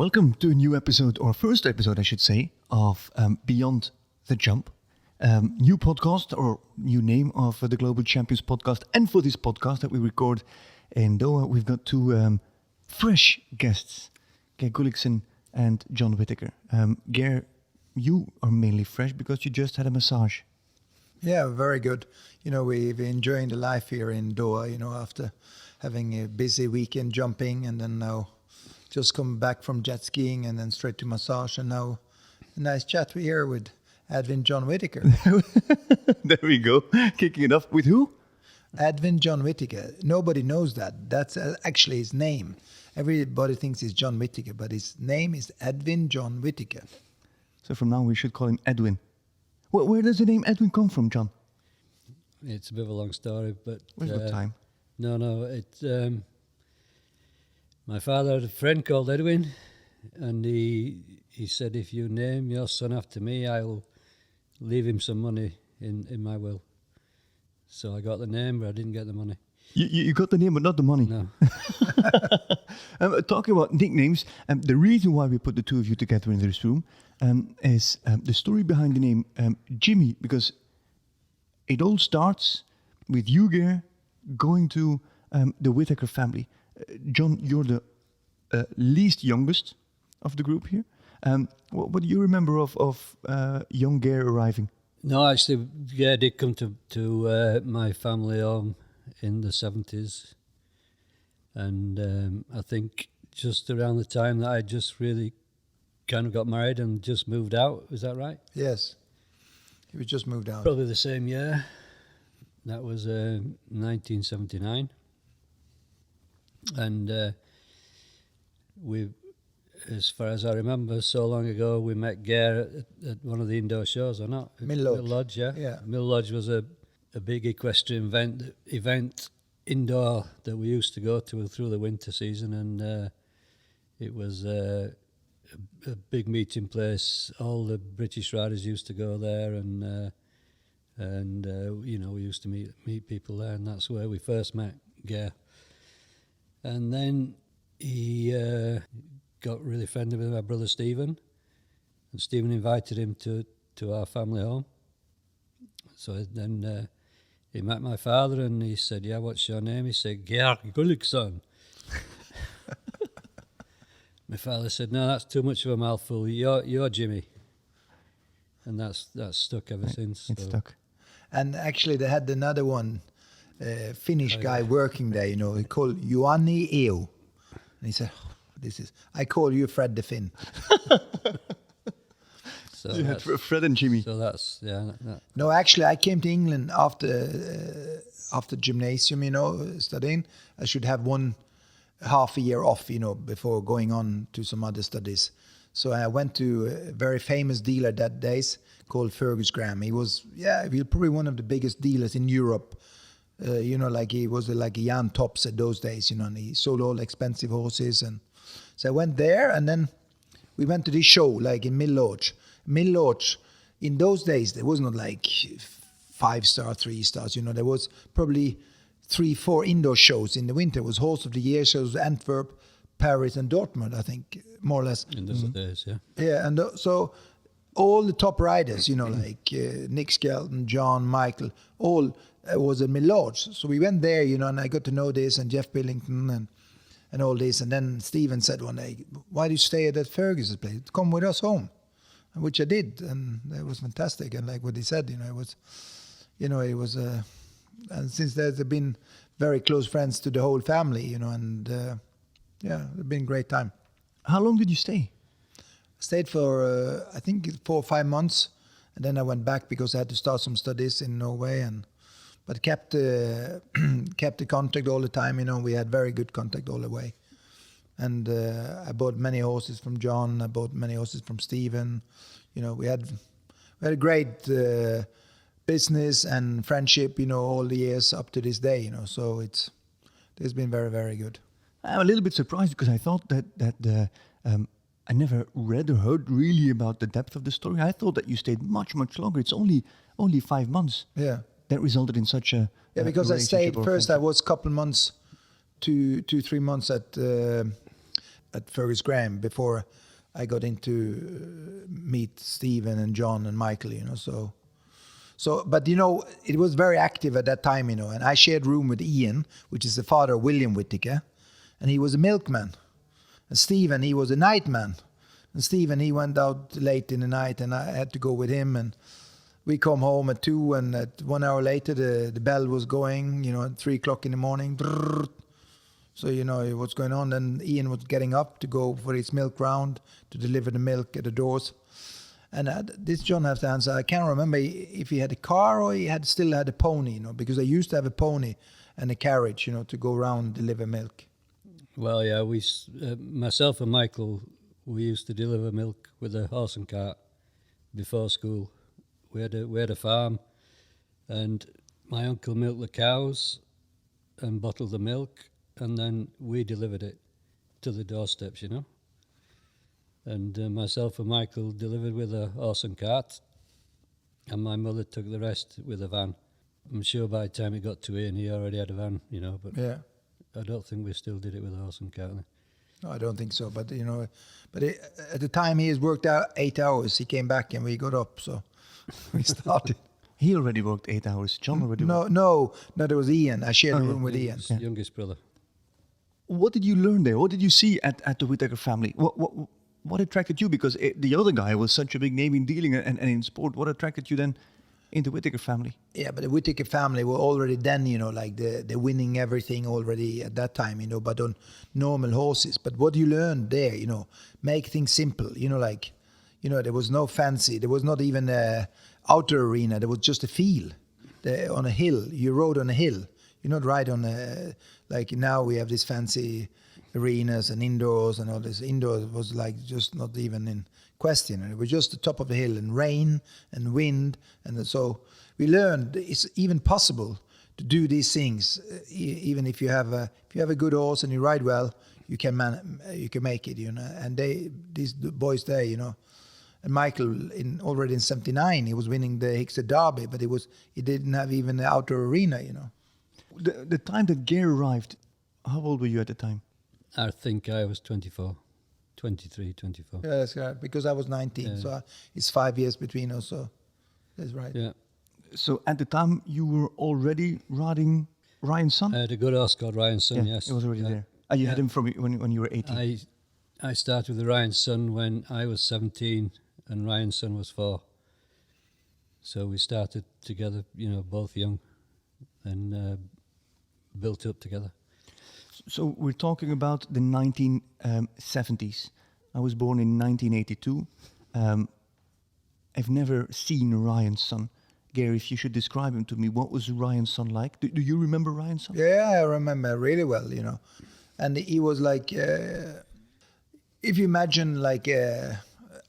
Welcome to a new episode, or first episode, I should say, of Beyond the Jump. New podcast, or new name of the Global Champions podcast. And for this podcast that we record in Doha, we've got two fresh guests, Geir Gulliksen and John Whitaker. Geir, you are mainly fresh because you just had a massage. Yeah, very good. We've enjoying the life here in Doha, after having a busy weekend jumping and then now just come back from jet skiing and then straight to massage, and now a nice chat here with Edwin John Whitaker. There we go. Kicking it off with who? Edwin John Whitaker. Nobody knows that. That's actually his name. Everybody thinks he's John Whitaker, but his name is Edwin John Whitaker. So from now we should call him Edwin. Where does the name Edwin come from, John? It's a bit of a long story, but... We've got time. No, it's... my father had a friend called Edwin, and he said, if you name your son after me, I'll leave him some money in my will. So I got the name, but I didn't get the money. You got the name, but not the money. No. Talking about nicknames, the reason why we put the two of you together in this room is the story behind the name Jimmy, because it all starts with you, Geir, going to the Whitaker family. John, you're the least youngest of the group here. What do you remember of young Geir arriving? No, actually, yeah, I did come to my family home in the 70s. And I think just around the time that I just really kind of got married and just moved out. Is that right? Yes, he was just moved out. Probably the same year. That was 1979. And we, as far as I remember, so long ago, we met Geir at one of the indoor shows, or not? Mill Lodge, yeah. Yeah. Mill Lodge was a big equestrian event indoor that we used to go to through the winter season, and it was a big meeting place. All the British riders used to go there, and we used to meet people there, and that's where we first met Geir. And then he got really friendly with my brother Stephen, and Stephen invited him to our family home. So then he met my father, and he said, "Yeah, what's your name?" He said, "Geir Gulliksen." My father said, "No, that's too much of a mouthful. You're Jimmy," and that's stuck ever since. It's stuck. And actually, they had another one. Finnish guy working there, he called Juhani Eo. And he said, I call you Fred the Finn. So You had Fred and Jimmy. So that's, yeah. No, actually, I came to England after gymnasium, studying. I should have half a year off, before going on to some other studies. So I went to a very famous dealer that days called Fergus Graham. He was probably one of the biggest dealers in Europe. Like he was like a Jan Tops at those days, and he sold all expensive horses. And so I went there, and then we went to this show, like in Mill Lodge. Mill Lodge, in those days, there was not like 5-star, 3 stars, there was probably 3-4 indoor shows in the winter. It was Horse of the Year shows, Antwerp, Paris, and Dortmund, I think, more or less. In those days, yeah. Yeah, and so all the top riders, like Nick Skelton, John, Michael, all was a Mill Lodge. So we went there, and I got to know this, and Jeff Billington and all this. And then Stephen said one day, "Why do you stay at that Fergus's place? Come with us home," which I did, and it was fantastic. And like what he said, it was, and since they've been very close friends to the whole family, and it's been a great time. How long did you stay? Stayed for I think 4 or 5 months, and then I went back because I had to start some studies in Norway, but kept the contact all the time. We had very good contact all the way, and I bought many horses from John. I bought many horses from Stephen. We had a great business and friendship. All the years up to this day. So it's been very, very good. I'm a little bit surprised because I thought that I never read or heard really about the depth of the story. I thought that you stayed much, much longer. It's only 5 months. Yeah. That resulted in such a because I stayed first. I was a couple months, 2-3 months at at Fergus Graham before I got into meet Stephen and John and Michael, you know. So, but you know, it was very active at that time, you know. And I shared room with Ian, which is the father of William Whitaker, and he was a milkman. And Stephen, he was a nightman. And Stephen, he went out late in the night, and I had to go with him. And we come home at 2, and at 1 hour later, the bell was going, you know, at 3 o'clock in the morning. So, you know, what's going on. Then Ian was getting up to go for his milk round to deliver the milk at the doors. And this John has to answer. I can't remember if he had a car or he still had a pony, you know, because I used to have a pony and a carriage, you know, to go around and deliver milk. Well, yeah, myself and Michael, we used to deliver milk with a horse and cart before school. We had a farm, and my uncle milked the cows and bottled the milk, and then we delivered it to the doorsteps, you know. And myself and Michael delivered with a horse and cart, and my mother took the rest with a van. I'm sure by the time it got to Ian, he already had a van, you know, but yeah. I don't think we still did it with a horse and cart then. No, I don't think so. But, you know, at the time he has worked out 8 hours. He came back and we got up, so we started. He already worked 8 hours. John already worked. No, there was Ian. I shared a room with Ian. His youngest brother. What did you learn there? What did you see at the Whitaker family? What attracted you? Because the other guy was such a big name in dealing and in sport. What attracted you then in the Whitaker family? Yeah, but the Whitaker family were already then, you know, like they're winning everything already at that time, you know, but on normal horses. But what you learned there, you know, make things simple, you know, like, you know, there was no fancy. There was not even a outer arena. There was just a field on a hill. You rode on a hill. You not ride on a, like now we have these fancy arenas and indoors and all this. Indoors was like just not even in question. It was just the top of the hill and rain and wind. And so we learned it's even possible to do these things. Even if you have a good horse and you ride well, you can make it, you know. And these boys there, you know, and Michael already in '79 he was winning the Hickstead Derby, but he didn't have even the outdoor arena, you know. The time that Geir arrived, how old were you at the time? I think I was 24, 23, 24. Yeah, that's right. Because I was 19, so it's 5 years between us. So that's right. Yeah. So at the time you were already riding Ryan's son? I had a good horse called Ryan's Son, Yeah, yes. it was already there. And you had him from when you were 18? I started with Ryan's Son when I was 17 and Ryan's Son was 4. So we started together, you know, both young and built up together. So we're talking about the 1970s. I was born in 1982. I've never seen Ryan's Son. Gary, if you should describe him to me, what was Ryan's Son like? Do you remember Ryan's Son? Yeah, I remember really well, you know. And he was like, if you imagine like a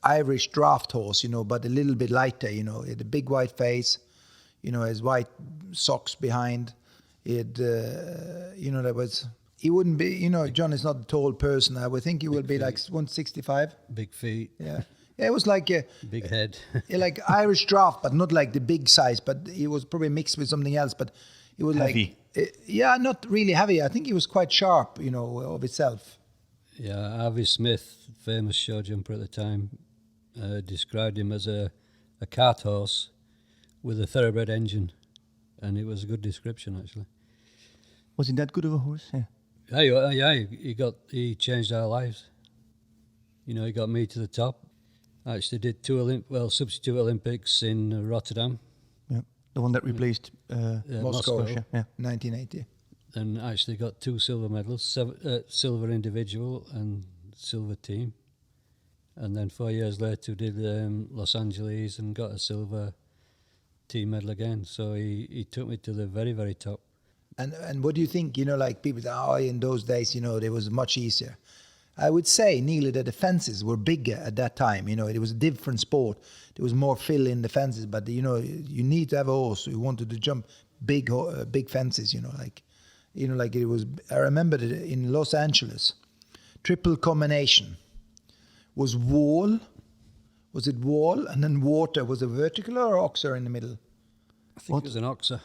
Irish draft horse, you know, but a little bit lighter, you know. He had a big white face, you know, his white socks behind. He had, you know, there was... He wouldn't be, you know, John is not a tall person. I would think he would be like 165. Big feet. Yeah. Yeah, it was like a... Big head. like Irish draft, but not like the big size. But he was probably mixed with something else. But it was heavy. Like... yeah, not really heavy. I think he was quite sharp, you know, of itself. Yeah, Avi Smith, famous show jumper at the time, described him as a cart horse with a thoroughbred engine. And it was a good description, actually. Was he that good of a horse? Yeah. He changed our lives. You know, he got me to the top. I actually did 2 substitute Olympics in Rotterdam. Yeah, the one that replaced Moscow, yeah. 1980. And actually got 2 silver medals, silver individual and silver team. And then 4 years later did Los Angeles and got a silver team medal again. So he took me to the very, very top. And what do you think, you know, like people say, oh, in those days, you know, it was much easier. I would say, nearly, that the fences were bigger at that time. You know, it was a different sport. There was more fill in the fences. But, you know, you need to have a horse who wanted to jump big fences, you know, like it was. I remember that in Los Angeles, triple combination was wall. Was it wall? And then water. Was it vertical or oxer in the middle? I think it was an oxer.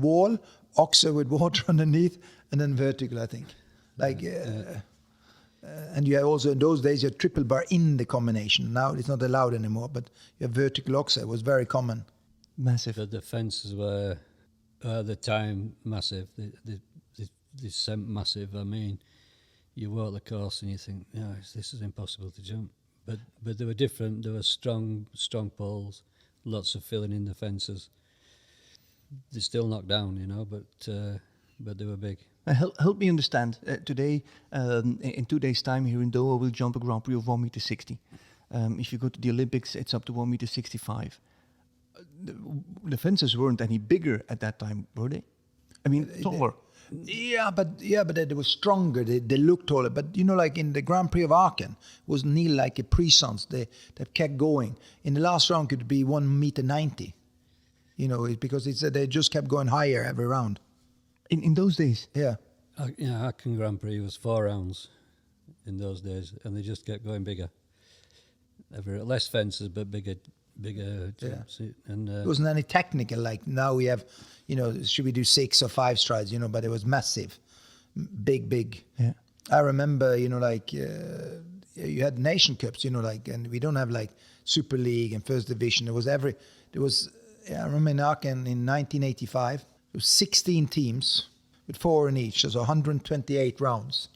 Wall, oxer with water underneath, and then vertical, I think. Like, And you have also, in those days, you had triple bar in the combination. Now it's not allowed anymore, but you have vertical oxide. It was very common. Massive. The fences were, at the time, massive. They sent massive. I mean, you walk the course and you think, no, this is impossible to jump. But they were different. There were strong poles, lots of filling in the fences. They still knocked down, you know, but they were big. Help me understand. Today, in 2 days' time here in Doha, we'll jump a Grand Prix of 1.60 m. If you go to the Olympics, it's up to 1.65 m. The fences weren't any bigger at that time, were they? I mean, taller. Yeah, but they were stronger. They looked taller. But you know, like in the Grand Prix of Aachen, was nearly like a pre-sons. They kept going. In the last round, could be 1.90 m. You know, because they just kept going higher every round. In those days? Yeah. Aachen Grand Prix was 4 rounds in those days, and they just kept going bigger. Less fences, but bigger jumps. Yeah. And It wasn't any technical, like now we have, you know, should we do 6 or 5 strides, you know, but it was massive, big. Yeah. I remember, you know, like you had nation cups, you know, like, and we don't have like Super League and First Division. I remember in Aachen in 1985, there was 16 teams with 4 in each, so 128 rounds,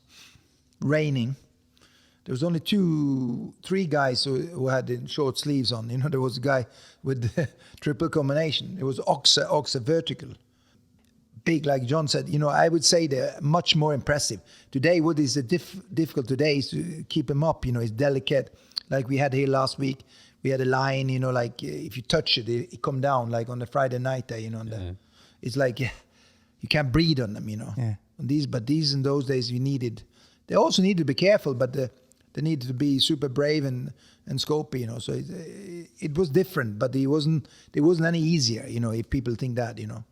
raining. There was only 3 guys who had short sleeves on. You know, there was a guy with the triple combination. It was Oxa vertical. Big, like John said, you know, I would say they're much more impressive. Today, what is difficult today is to keep them up, you know, it's delicate. Like we had here last week, we had a line, you know, like if you touch it, it come down, like on the Friday night there, you know. It's like you can't breathe on them, you know. Yeah. But these in those days, they also needed to be careful, but they needed to be super brave and scopy, you know. So it was different, but it wasn't any easier, you know, if people think that, you know.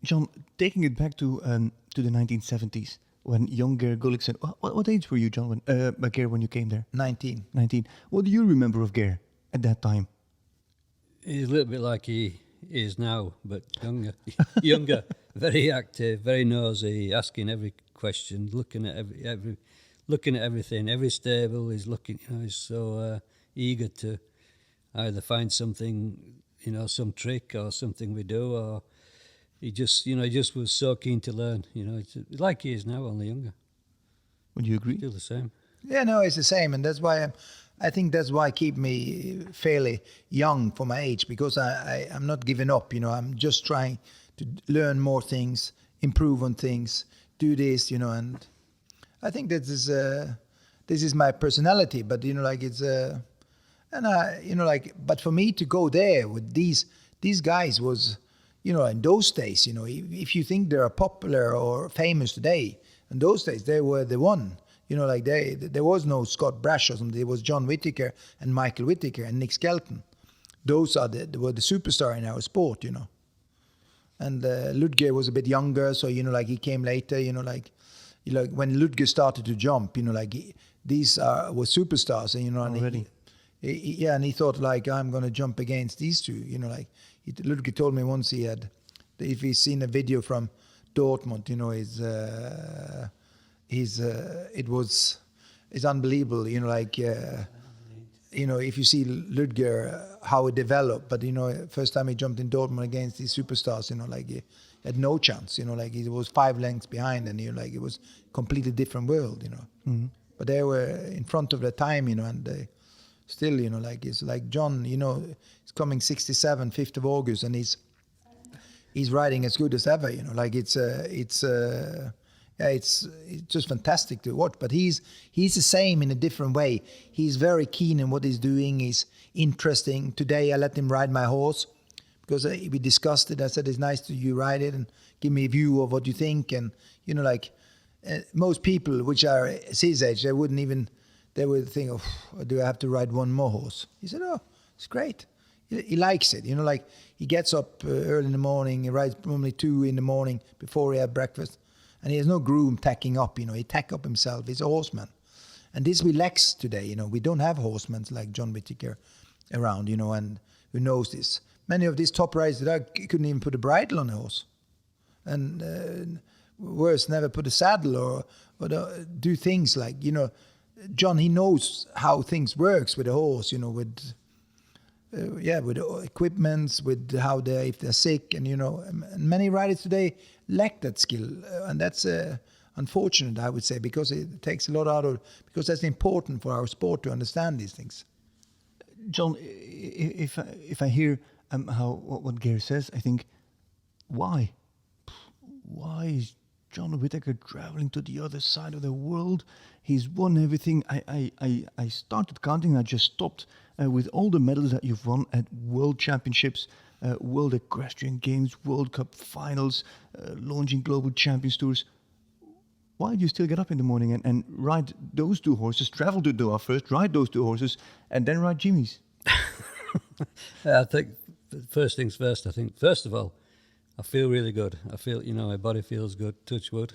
John, taking it back to the 1970s, when young Geir Gulliksen, what age were you, John, Geir, when you came there? 19. 19. What do you remember of Geir at that time? he's a little bit like he is now, but younger, very active, very nosy, asking every question, looking at everything, every stable. He's looking, you know, he's so eager to either find something, you know, some trick or something we do, or he just was so keen to learn. You know, it's like he is now, only younger. Would you agree? Still the same. Yeah, no, it's the same, and that's why I think that's why I keep me fairly young for my age, because I'm not giving up. You know, I'm just trying to learn more things, improve on things, do this. You know, and I think that this is my personality. But you know, like it's and I, you know, like, but for me to go there with these guys was, you know, in those days, you know, if you think they're popular or famous today, in those days they were the one. You know, like there was no Scott Brash or something. There was John Whitaker and Michael Whitaker and Nick Skelton. Those were the superstar in our sport, you know. And Ludger was a bit younger, so, you know, like he came later, you know, like when Ludger started to jump, you know, like these were superstars, and, you know, already. And he thought, like, I'm going to jump against these two, you know, like Ludger told me once if he's seen a video from Dortmund, you know, it's unbelievable, you know, like, you know, if you see Ludger, how it developed, but, you know, first time he jumped in Dortmund against these superstars, you know, like he had no chance, you know, like he was 5 lengths behind, and, you know, like it was completely different world, you know. Mm-hmm. But they were in front of their time, you know, and they still, you know, like it's like John, you know, he's coming 67, 5th of August, and he's riding as good as ever, you know, like it's just fantastic to watch. But he's the same in a different way. He's very keen in what he's doing. He's interesting. Today I let him ride my horse because we discussed it. I said, it's nice to you ride it and give me a view of what you think. And, you know, like most people which are his age, they would think, oh, do I have to ride one more horse? He said, oh, it's great. He likes it. You know, like he gets up early in the morning. He rides normally 2 in the morning before he had breakfast. And he has no groom tacking up, you know, he tack up himself. He's a horseman. And this we lack today, you know. We don't have horsemen like John Whitaker around, you know, and who knows this. Many of these top riders couldn't even put a bridle on a horse. And worse, never put a saddle or do things like, you know, John, he knows how things works with a horse, you know, with with equipments, with how they, if they're sick, and you know, and many riders today lack that skill, and that's unfortunate, I would say, because it takes a lot out of, because that's important for our sport to understand these things. John, if I hear what Geir says, I think, why is John Whitaker traveling to the other side of the world? He's won everything. I started counting. I just stopped with all the medals that you've won at World Championships, World Equestrian Games, World Cup finals, launching Global Champions Tours. Why do you still get up in the morning and ride those two horses, travel to Doha first, ride those two horses, and then ride Jimmy's? I think first things first. I think first of all, I feel really good. I feel, you know, my body feels good. Touch wood.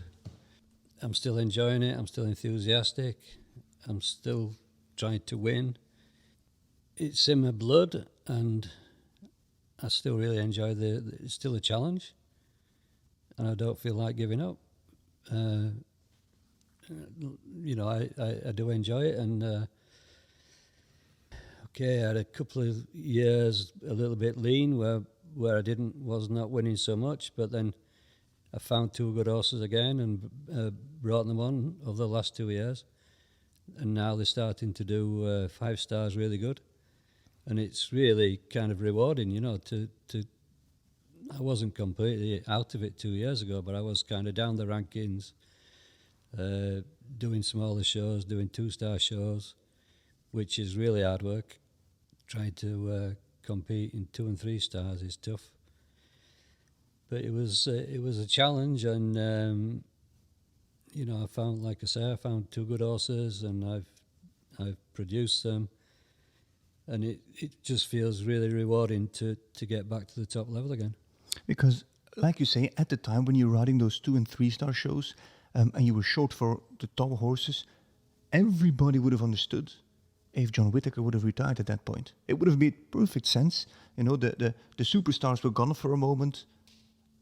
I'm still enjoying it. I'm still enthusiastic. I'm still trying to win. It's in my blood, and I still really enjoy it's still a challenge, and I don't feel like giving up. You know, I do enjoy it, and okay, I had a couple of years a little bit lean where I was not winning so much, but then I found two good horses again and brought them on over the last 2 years, and now they're starting to do 5 stars really good, and it's really kind of rewarding, you know, to I wasn't completely out of it 2 years ago, but I was kind of down the rankings, doing smaller shows, doing 2-star shows, which is really hard work. Trying to compete in 2 and 3 stars is tough, but it was a challenge, and you know, I found, like I say, I found 2 good horses, and I've produced them, and it just feels really rewarding to get back to the top level again. Because, like you say, at the time when you were riding those 2 and 3 star shows, and you were short for the top horses, everybody would have understood if John Whitaker would have retired at that point. It would have made perfect sense. You know, the superstars were gone for a moment.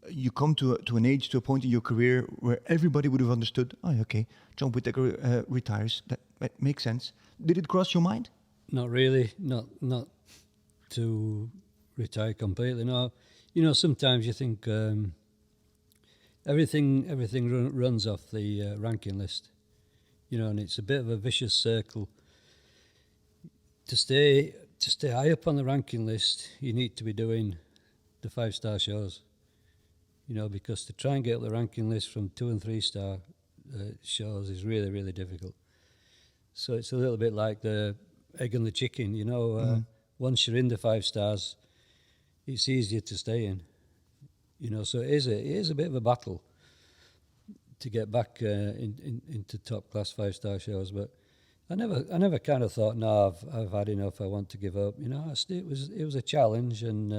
You come to an age, to a point in your career where everybody would have understood, oh, okay, John Whitaker retires. That makes sense. Did it cross your mind? Not really. Not to retire completely. No. You know, sometimes you think everything runs off the ranking list. You know, and it's a bit of a vicious circle. To stay high up on the ranking list, you need to be doing the 5-star shows. You know, because to try and get up the ranking list from 2 and 3 star shows is really, really difficult. So it's a little bit like the egg and the chicken. You know, once you're in the 5 stars, it's easier to stay in. You know, so it is a bit of a battle to get back into top class 5-star shows, but I never kind of thought, no, I've had enough, I want to give up. You know, it was a challenge, and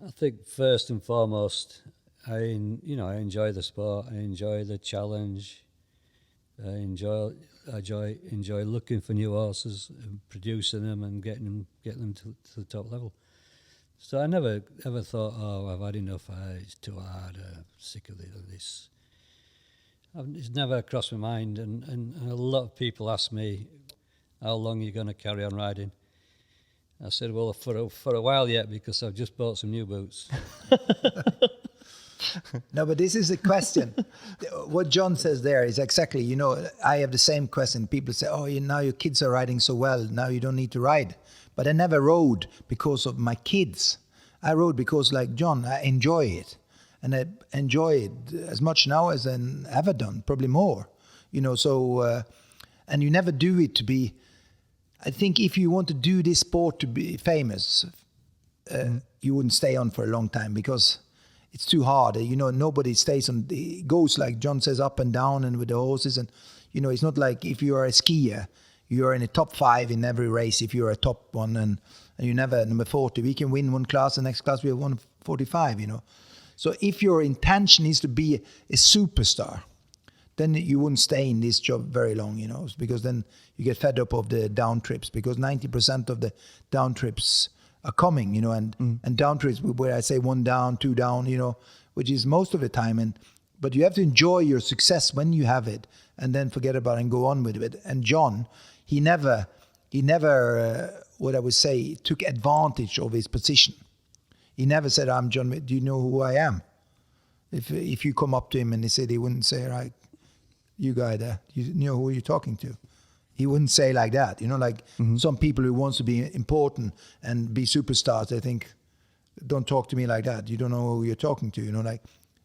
I think first and foremost, I enjoy the sport, I enjoy the challenge, I enjoy looking for new horses, and producing them, and getting them to the top level. So I never ever thought, oh, I've had enough, it's too hard, sick of this. It's never crossed my mind, and a lot of people ask me, how long are you going to carry on riding? I said, well, for a while yet, because I've just bought some new boots. No, but this is a question. What John says there is exactly, you know, I have the same question. People say, oh, now your kids are riding so well, now you don't need to ride. But I never rode because of my kids. I rode because, like John, I enjoy it. And I enjoy it as much now as I've ever done, probably more. You know, so, and you never do it to be, I think if you want to do this sport to be famous, you wouldn't stay on for a long time, because it's too hard. You know, nobody stays on, it goes, like John says, up and down and with the horses. And, you know, it's not like if you are a skier, you are in the top 5 in every race if you're a top one, and you never number 40. We can win one class, the next class we have 145, you know. So if your intention is to be a superstar, then you wouldn't stay in this job very long, you know, because then you get fed up of the down trips, because 90% of the down trips are coming, you know, and down trips where I say 1 down, 2 down, you know, which is most of the time. And But you have to enjoy your success when you have it, and then forget about it and go on with it. And John, he never, what I would say, took advantage of his position. He never said, "I'm John. Do you know who I am?" If you come up to him and he said, he wouldn't say, "Right, you guy there, you know who you're talking to." He wouldn't say like that. You know, like some people who wants to be important and be superstars, they think, "Don't talk to me like that. You don't know who you're talking to." You know, like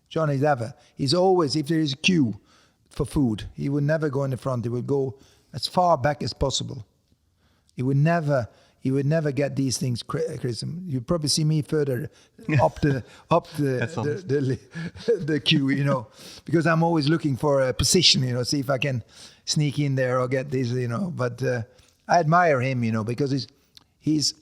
John is ever. He's always, if there is a queue for food, he would never go in the front. He would go as far back as possible. He would never get these things, Chris. You probably see me further up the the queue, you know, because I'm always looking for a position, you know, see if I can sneak in there or get this, you know. But I admire him, you know, because his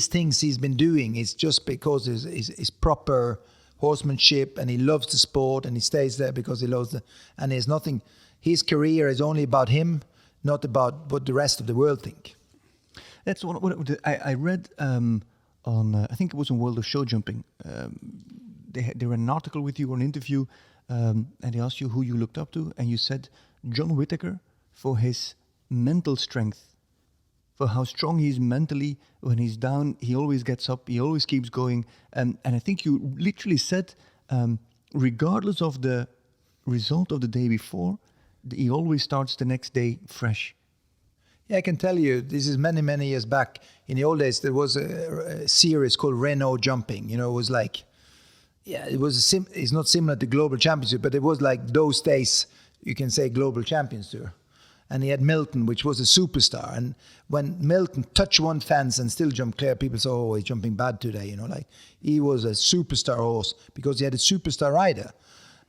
things he's been doing is just because his proper horsemanship, and he loves the sport, and he stays there because he loves and there's nothing. His career is only about him, not about what the rest of the world think. That's what I read on. I think it was on World of Show Jumping. They ran an article with you or an interview, and they asked you who you looked up to, and you said John Whitaker for his mental strength, for how strong he is mentally. When he's down, he always gets up. He always keeps going. And I think you literally said, regardless of the result of the day before, he always starts the next day fresh. Yeah, I can tell you, this is many, many years back. In the old days, there was a series called Renault Jumping. You know, it was like, yeah, it was it's not similar to Global Championship, but it was like those days, you can say Global Champions Tour. And he had Milton, which was a superstar. And when Milton touched one fence and still jumped clear, people said, "Oh, he's jumping bad today." You know, like he was a superstar horse because he had a superstar rider.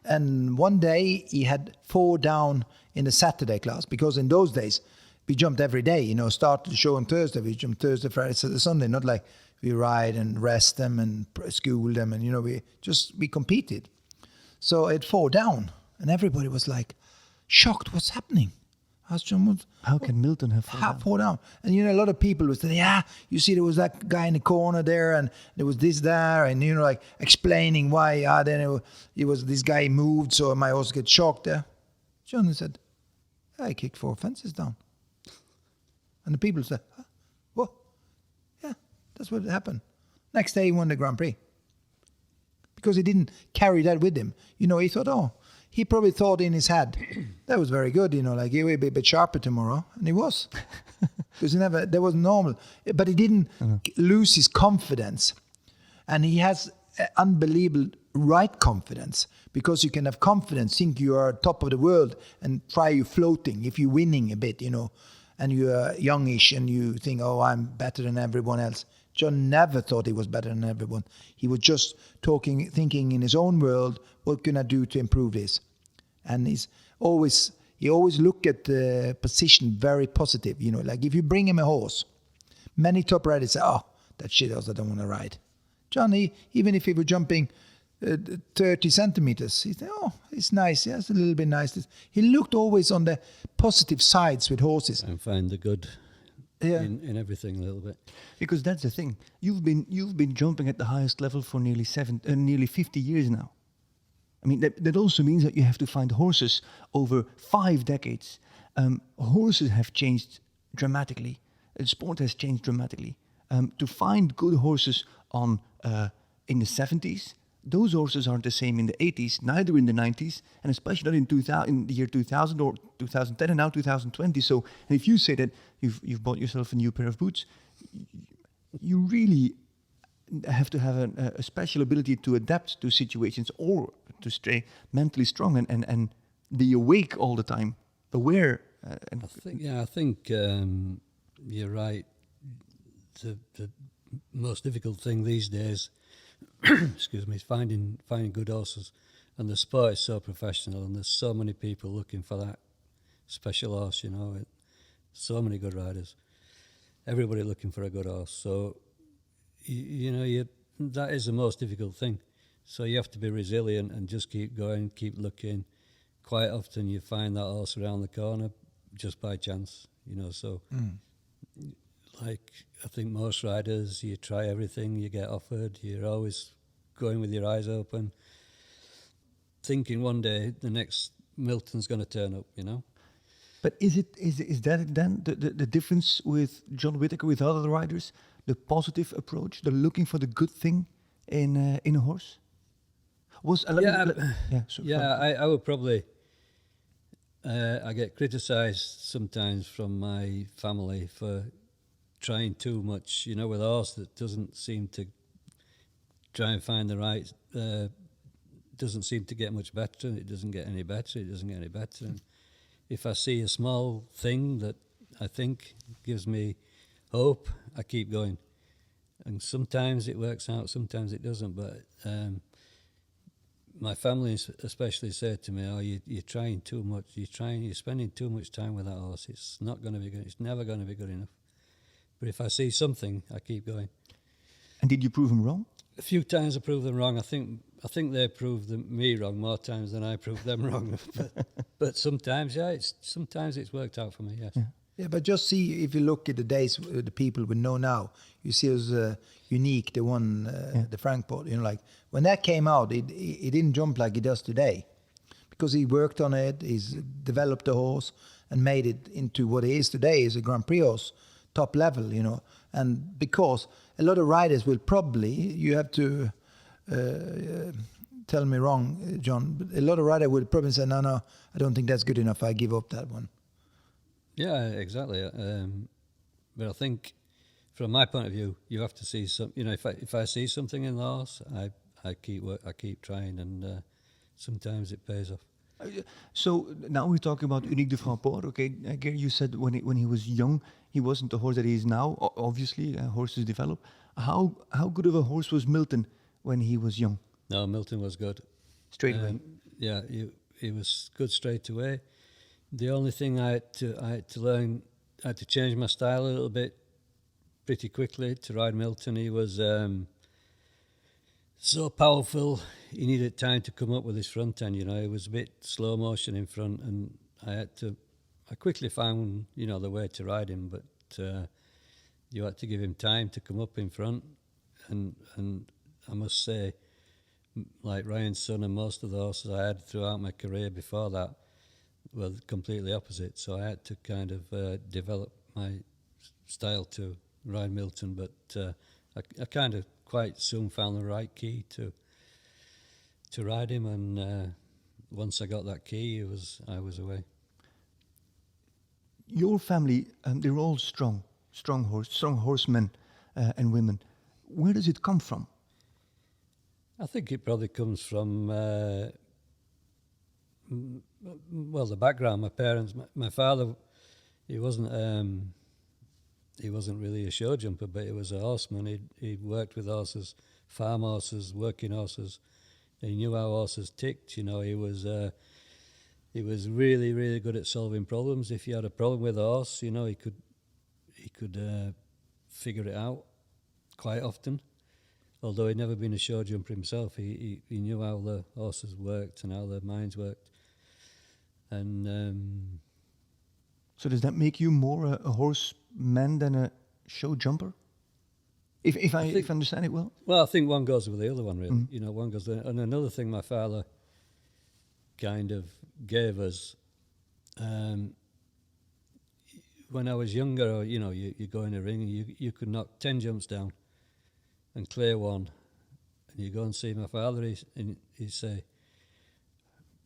And one day he had 4 down in the Saturday class, because in those days we jumped every day. You know, started the show on Thursday, we jumped Thursday, Friday, Saturday, Sunday. Not like we ride and rest them and school them, and you know, we competed. So it 4 down, and everybody was like shocked. What's happening? How can Milton have 4 down? And you know, a lot of people would say, "Yeah, you see, there was that guy in the corner there, and there was this there," and you know, like explaining why. Then it was this guy moved, so my horse get shocked there. John said, "I kicked 4 fences down," and the people said, "Huh? What? Yeah, that's what happened." Next day, he won the Grand Prix because he didn't carry that with him. You know, he thought, he probably thought in his head, that was very good, you know, like he will be a bit sharper tomorrow. And he was. Because that was normal. But he didn't lose his confidence. And he has unbelievable right confidence, because you can have confidence, think you are top of the world, and try you floating if you're winning a bit, you know, and you're youngish and you think, "Oh, I'm better than everyone else." John never thought he was better than everyone. He was just thinking in his own world, what can I do to improve this? And he always look at the position very positive. You know, like if you bring him a horse, many top riders say, "Oh, that shit horse, I don't want to ride." John, even if he were jumping 30 centimeters, he said, "Oh, it's nice. Yeah, it's a little bit nice." He looked always on the positive sides with horses. And find the good in everything a little bit. Because that's the thing. You've been jumping at the highest level for nearly 50 years now. I mean, that also means that you have to find horses over 5 decades. Horses have changed dramatically. Sport has changed dramatically. To find good horses in the 70s, those horses aren't the same in the 80s, neither in the 90s, and especially not in the year 2000 or 2010 and now 2020. So, and if you say that you've bought yourself a new pair of boots, you really have to have a special ability to adapt to situations, or to stay mentally strong and be awake all the time, aware. I think you're right. The most difficult thing these days, excuse me, is finding good horses, and the sport is so professional, and there's so many people looking for that special horse. You know, so many good riders, everybody looking for a good horse. So that is the most difficult thing. So you have to be resilient and just keep going, keep looking. Quite often you find that horse around the corner just by chance, you know. So, like I think most riders, you try everything you get offered. You're always going with your eyes open. thinking one day the next Milton's going to turn up, you know. But is that then the difference with John Whitaker with other riders? The positive approach, the looking for the good thing in a horse. Was I would probably. I get criticised sometimes from my family for trying too much, you know, with a horse that doesn't seem to try and find the right. Doesn't seem to get much better. It doesn't get any better. It doesn't get any better. And if I see a small thing that I think gives me hope, I keep going. And sometimes it works out, sometimes it doesn't. But my family especially said to me, "Oh, you're trying too much. You're spending too much time with that horse. It's not going to be good. It's never going to be good enough." But if I see something, I keep going. And did you prove him wrong? A few times I proved them wrong. I think they proved me wrong more times than I proved them wrong. But sometimes, sometimes it's worked out for me. Yes. Yeah, but just see, if you look at the days, the people we know now, you see it was unique, the one, the Frankfurt, you know, like when that came out, it didn't jump like it does today, because he worked on it, he's developed the horse and made it into what it is today, is a Grand Prix horse, top level, you know. And because a lot of riders will probably, you have to tell me wrong, John, but a lot of riders will probably say, no, I don't think that's good enough, I give up that one. Yeah, exactly. But I think, from my point of view, you have to see some. You know, if I see something in the horse, I keep trying, and sometimes it pays off. So now we're talking about Unique de Francfort. Okay, Geir, you said when he was young, he wasn't the horse that he is now. Obviously, horses develop. How good of a horse was Milton when he was young? No, Milton was good. Straight away. Yeah, he was good straight away. The only thing I had to learn, I had to change my style a little bit pretty quickly to ride Milton. He was so powerful, he needed time to come up with his front end, you know. It was a bit slow motion in front, and I quickly found, you know, the way to ride him, but you had to give him time to come up in front, and I must say, like Ryan's son and most of the horses I had throughout my career before that were completely opposite, so I had to kind of develop my style to ride Milton, but I kind of quite soon found the right key to ride him, and once I got that key, I was away. Your family, they're all strong horsemen and women. Where does it come from? I think it probably comes from the background. My parents, my father, he wasn't really a show jumper, but he was a horseman. He worked with horses, farm horses, working horses. He knew how horses ticked. You know, he was really, really good at solving problems. If you had a problem with a horse, you know, he could figure it out quite often. Although he'd never been a show jumper himself, he knew how the horses worked and how their minds worked. And so does that make you more a horseman than a show jumper? If I understand it well? Well, I think one goes with the other one, really. You know, one goes with, and another thing my father kind of gave us, when I was younger, you know, you go in a ring and you could knock 10 jumps down and clear one, and you go and see my father, and he'd say,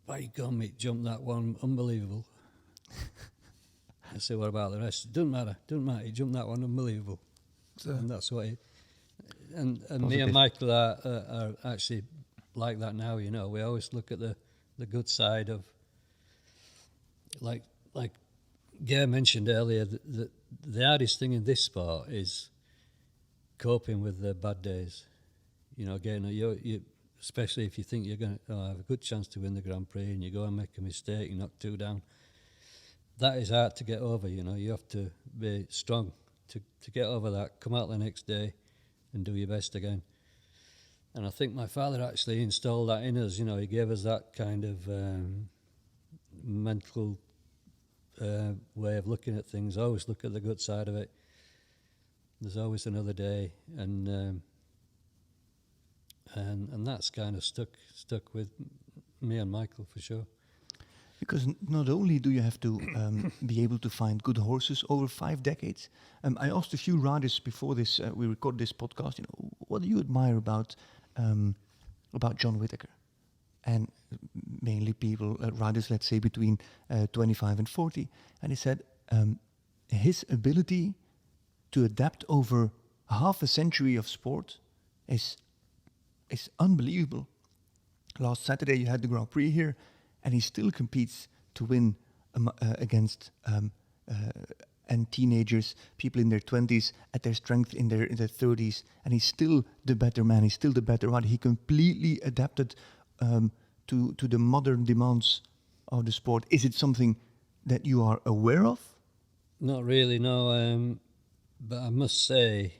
"By God, mate, jump that one, unbelievable." I say, "What about the rest?" Doesn't matter, he jumped that one, unbelievable. So, and that's what he, and me and Michael are actually like that now, you know. We always look at the good side of, like Geir mentioned earlier, the hardest thing in this sport is coping with the bad days. You know, again, you especially if you think you're going to have a good chance to win the Grand Prix and you go and make a mistake, you knock 2 down. That is hard to get over, you know. You have to be strong to get over that, come out the next day and do your best again. And I think my father actually installed that in us, you know. He gave us that kind of mental way of looking at things. Always look at the good side of it. There's always another day, and that's kind of stuck with me and Michael for sure. Because not only do you have to be able to find good horses over 5 decades. I asked a few riders before this we record this podcast. What do you admire about John Whitaker? And mainly people, riders, let's say between 25 and 40. And he said his ability to adapt over half a century of sport is unbelievable. Last Saturday you had the Grand Prix here, and he still competes to win against and teenagers, people in their 20s, at their strength in their 30s, and he's still the better man. He's still the better rider. He completely adapted to the modern demands of the sport. Is it something that you are aware of? Not really, no. But I must say,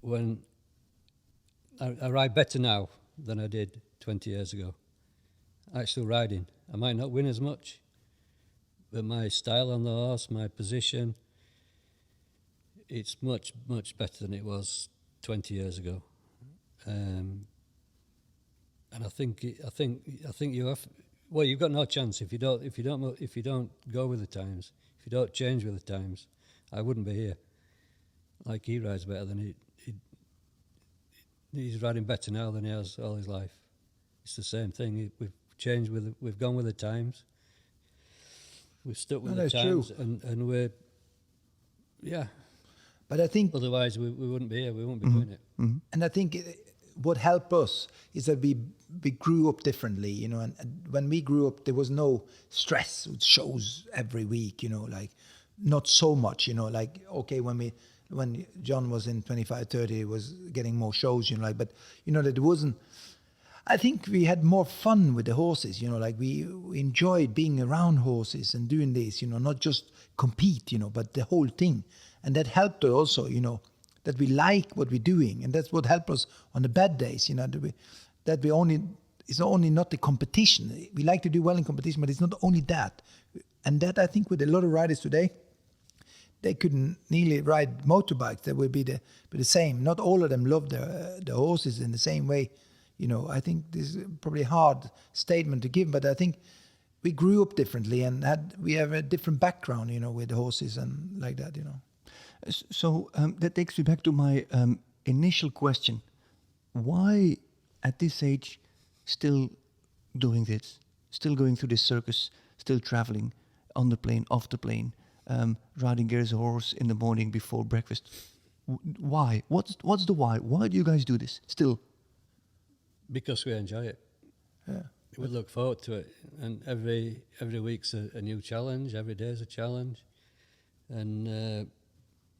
when I ride better now than I did 20 years ago. Actual riding. I might not win as much, but my style on the horse, my position, it's much, much better than it was 20 years ago. And I think you have. Well, you've got no chance if you don't go with the times. If you don't change with the times, I wouldn't be here. Like, he rides better than he's riding better now than he has all his life. It's the same thing. We've changed we've gone with the times. We've stuck with the times, and we're, yeah. But I think otherwise we wouldn't be here. We wouldn't be doing it. Mm-hmm. And I think what helped us is that we grew up differently, and when we grew up, there was no stress with shows every week, like not so much, like, okay, when John was in 25, 30, he was getting more shows, but that it wasn't. I think we had more fun with the horses, like we enjoyed being around horses and doing this, not just compete, but the whole thing. And that helped us also, that we like what we're doing. And that's what helped us on the bad days, it's only not the competition. We like to do well in competition, but it's not only that. And that, I think, with a lot of riders today, they couldn't nearly ride motorbikes. They would be the same. Not all of them love the horses in the same way. I think this is probably a hard statement to give, but I think we grew up differently and we have a different background, with the horses and like that, So that takes me back to my initial question. Why, at this age, still doing this? Still going through this circus, still traveling on the plane, off the plane, riding Geir's horse in the morning before breakfast? Why? What's the why? Why do you guys do this still? Because we enjoy it. Yeah. We look forward to it, and every week's a new challenge. Every day's a challenge, and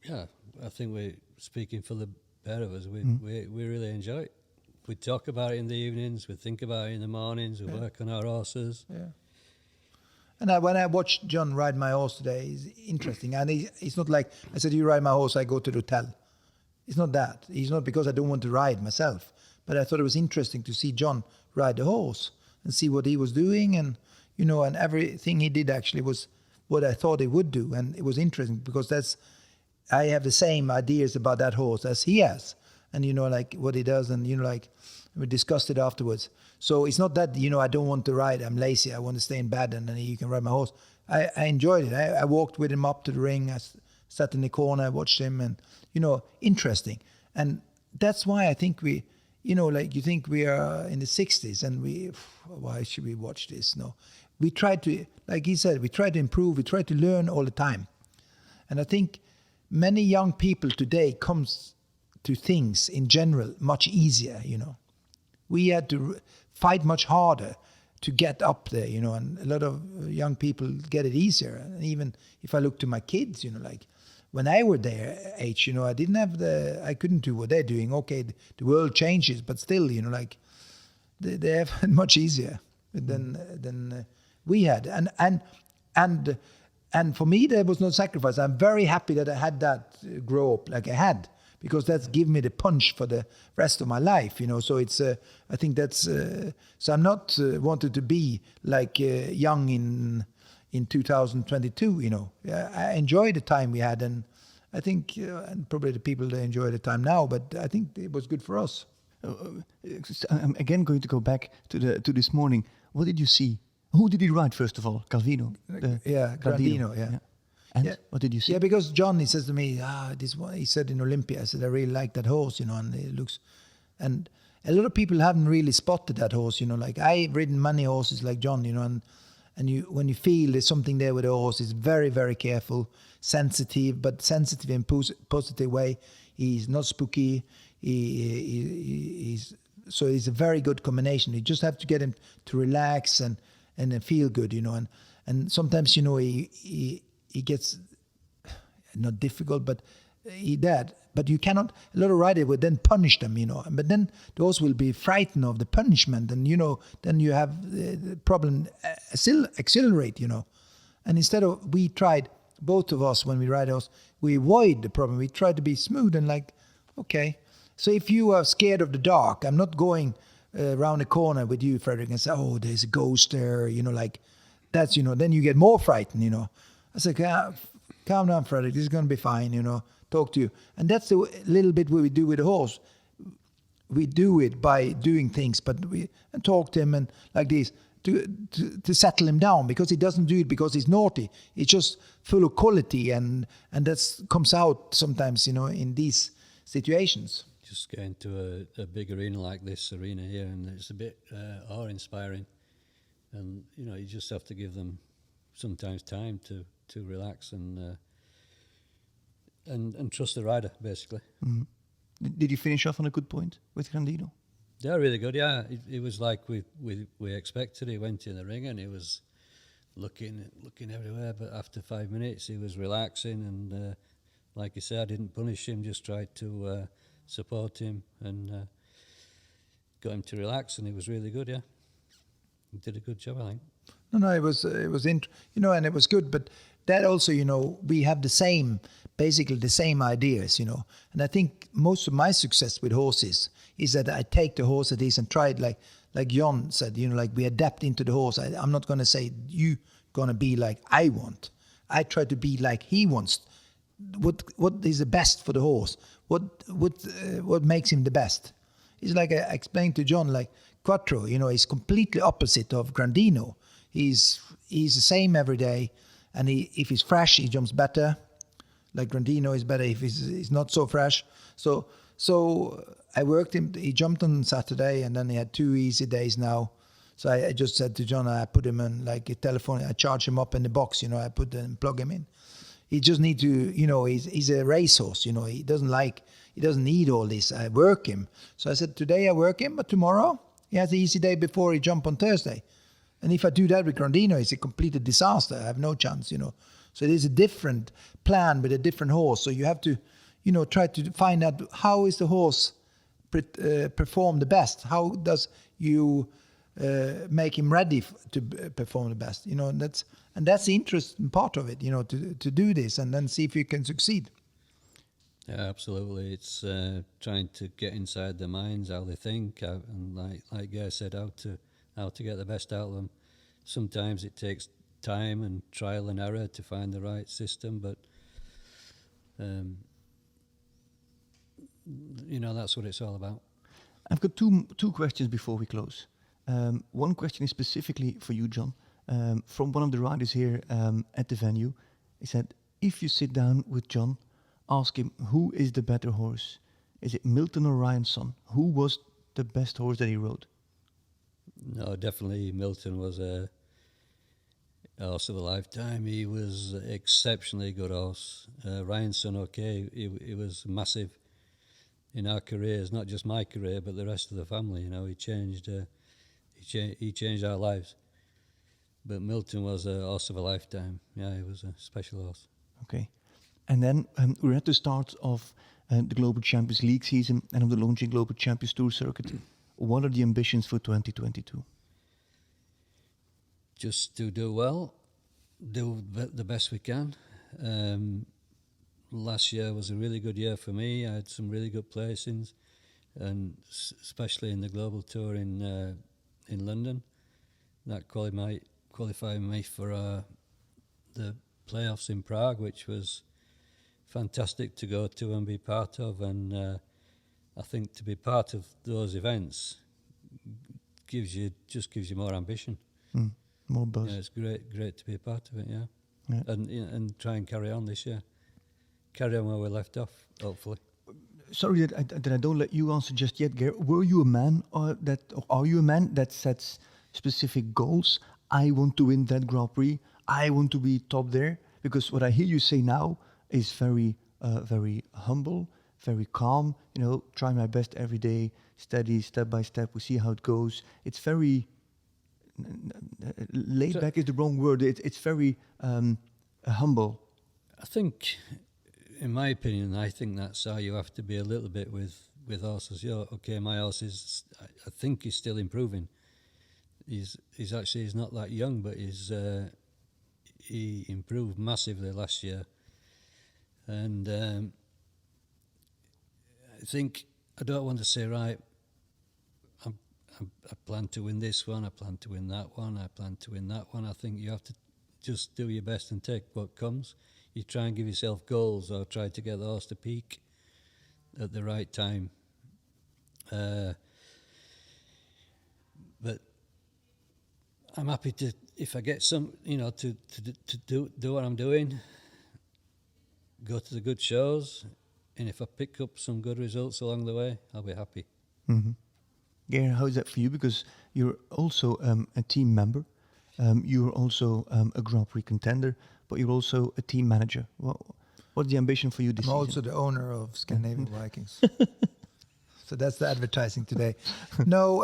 I think we're speaking for the pair of us. We really enjoy it. We talk about it in the evenings. We think about it in the mornings. We work on our horses. Yeah. And when I watched John ride my horse today, it's interesting. And it's not like I said, you ride my horse, I go to the hotel. It's not that. It's not because I don't want to ride myself. But I thought it was interesting to see John ride the horse and see what he was doing. And, and everything he did actually was what I thought he would do. And it was interesting because I have the same ideas about that horse as he has. And, like what he does. And, like we discussed it afterwards. So it's not that, I don't want to ride. I'm lazy. I want to stay in bed and then you can ride my horse. I enjoyed it. I walked with him up to the ring. I sat in the corner. I watched him and, interesting. And that's why I think we... like you think we are in the 60s and why should we watch this? No, we try to, like he said, we try to improve, we try to learn all the time. And I think many young people today comes to things in general much easier, We had to fight much harder to get up there, and a lot of young people get it easier. And even if I look to my kids, like, when I were their age, I didn't have I couldn't do what they're doing. Okay, the world changes, but still, like they have it much easier than we had. And for me, there was no sacrifice. I'm very happy that I had that grow up like I had, because that's given me the punch for the rest of my life. So it's I think that's so I'm not wanted to be like young in 2022, I enjoy the time we had, and I think, and probably the people they enjoy the time now, but I think it was good for us. I'm again going to go back to this morning. What did you see? Who did he ride first of all? Calvino. Yeah, Grandino, yeah. And Yeah. what did you see? Yeah, because John, he says to me, this one, he said in Olympia, I said, I really like that horse, and it looks, and a lot of people haven't really spotted that horse, like I've ridden many horses like John, and you, when you feel there's something there with the horse, it's very, very careful, sensitive, but sensitive in positive way. He's not spooky. So it's a very good combination. You just have to get him to relax and then feel good, and sometimes, he gets not difficult, but but you cannot, a lot of riders would then punish them, but then those will be frightened of the punishment, and then you have the problem accelerate, and instead of, we tried, both of us, when we ride horse, we avoid the problem. We try to be smooth and like, okay, so if you are scared of the dark, I'm not going around the corner with you, Frederick, and say, oh, there's a ghost there, like that's, then you get more frightened, I said, calm down, Frederick, this is going to be fine, talk to you. And that's a little bit what we do with the horse. We do it by doing things, but and talk to him and like this to settle him down, because he doesn't do it because he's naughty. It's just full of quality, and that comes out sometimes, in these situations. Just getting to a big arena like this arena here, and it's a bit awe-inspiring. And, you just have to give them sometimes time to relax and trust the rider, basically. Mm-hmm. Did you finish off on a good point with Grandino? Yeah, really good. Yeah, it was like we expected. He went in the ring and he was looking everywhere. But after 5 minutes, he was relaxing, and like you said, I didn't punish him. Just tried to support him and got him to relax, and it was really good. Yeah, he did a good job, I think. No, it was and it was good. But that also, we have basically the same ideas, And I think most of my success with horses is that I take the horse at ease and try it like John said, like we adapt into the horse. I'm not going to say you going to be like I want. I try to be like he wants. What is the best for the horse? What makes him the best? It's like I explained to John, like Quattro, is completely opposite of Grandino. He's the same every day, and if he's fresh, he jumps better. Like Grandino is better if he's not so fresh. So I worked him. He jumped on Saturday, and then he had 2 easy days now. So I just said to John, I put him in like a telephone. I charge him up in the box. I plug him in. He just need to, he's a racehorse. He doesn't need all this. I work him. So I said, today I work him, but tomorrow he has an easy day before he jump on Thursday. And if I do that with Grandino, it's a complete disaster. I have no chance, So it is a different plan with a different horse. So you have to, try to find out how is the horse perform the best. How does you make him ready to perform the best? And that's the interesting part of it. To do this and then see if you can succeed. Yeah, absolutely. It's trying to get inside their minds, how they think, and like Geir said, how to get the best out of them. Sometimes it takes time and trial and error to find the right system, but that's what it's all about. I've got two questions before we close. One question is specifically for you, John, from one of the riders here at the venue. He said, if you sit down with John, ask him who is the better horse. Is it Milton or Ryan's son? Who was the best horse that he rode? No, definitely Milton was a horse of a lifetime. He was an exceptionally good horse. Ryan's son, okay, he was massive in our careers, not just my career, but the rest of the family. He changed our lives. But Milton was a horse of a lifetime. Yeah, he was a special horse. Okay. And then we're at the start of the Global Champions League season and of the launching Global Champions Tour circuit. What are the ambitions for 2022? Just to do well, do the best we can. Last year was a really good year for me. I had some really good placings, and especially in the Global Tour in London. That qualified me for the playoffs in Prague, which was fantastic to go to and be part of, and I think to be part of those events gives you more ambition. More buzz. Yeah, it's great to be a part of it. Yeah, Yeah. and try and carry on this year. Carry on where we left off, hopefully. Sorry that I don't let you answer just yet, Geir. Were you a man or are you a man that sets specific goals? I want to win that Grand Prix. I want to be top there. Because what I hear you say now is very humble, very calm. You know, try my best every day, steady, step by step. We see how it goes. It's very laid back is the wrong word. It's very humble. I think, in my opinion, I think that's how you have to be a little bit with horses. Okay, my horse I think he's still improving. He's not that young, but he improved massively last year, and I think I don't want to say, right, I plan to win this one, I plan to win that one, I plan to win that one. I think you have to just do your best and take what comes. You try and give yourself goals or try to get the horse to peak at the right time. But I'm happy to, if I get some, to do what I'm doing, go to the good shows, and if I pick up some good results along the way, I'll be happy. Mm-hmm. Geir, how is that for you? Because you're also a team member, you're also a Grand Prix contender, but you're also a team manager. What's the ambition for you this season? I'm also the owner of Scandinavian Vikings. So that's the advertising today. No,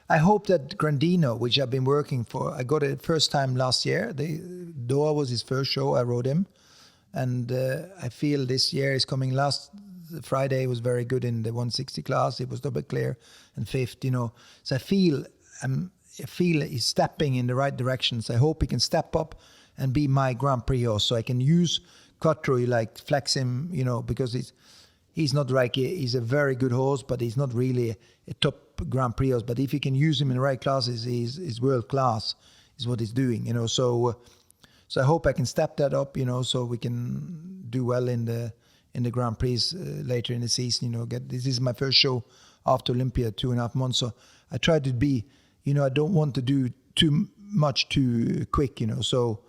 I hope that Grandino, which I've been working for, I got it first time last year. Doha was his first show. I rode him. And I feel this year is coming. Last Friday was very good in the 160 class. It was double clear and fifth, So I feel he's stepping in the right direction. So I hope he can step up and be my Grand Prix horse. So I can use Quattro, flex him, because he's not like, he's a very good horse, but he's not really a top Grand Prix horse. But if you can use him in the right classes, he's world class, is what he's doing, So I hope I can step that up, so we can do well in the Grand Prix later in the season. This is my first show after Olympia, 2.5 months. So I try to be, I don't want to do too much too quick, So,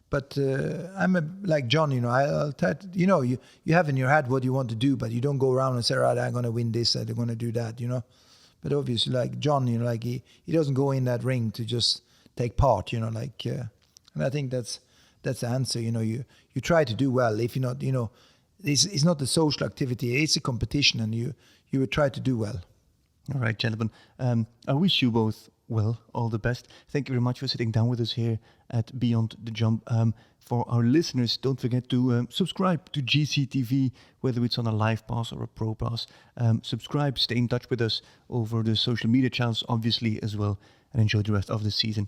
but I'm like John, I'll try to, you have in your head what you want to do, but you don't go around and say, right, I'm going to win this, I'm going to do that, But obviously, like John, he doesn't go in that ring to just take part, and I think that's the answer. You try to do well. If you're not, it's not a social activity. It's a competition, and you would try to do well. All right, gentlemen. I wish you both well, all the best. Thank you very much for sitting down with us here at Beyond the Jump. For our listeners, don't forget to subscribe to GCTV, whether it's on a live pass or a pro pass. Subscribe, stay in touch with us over the social media channels, obviously, as well, and enjoy the rest of the season.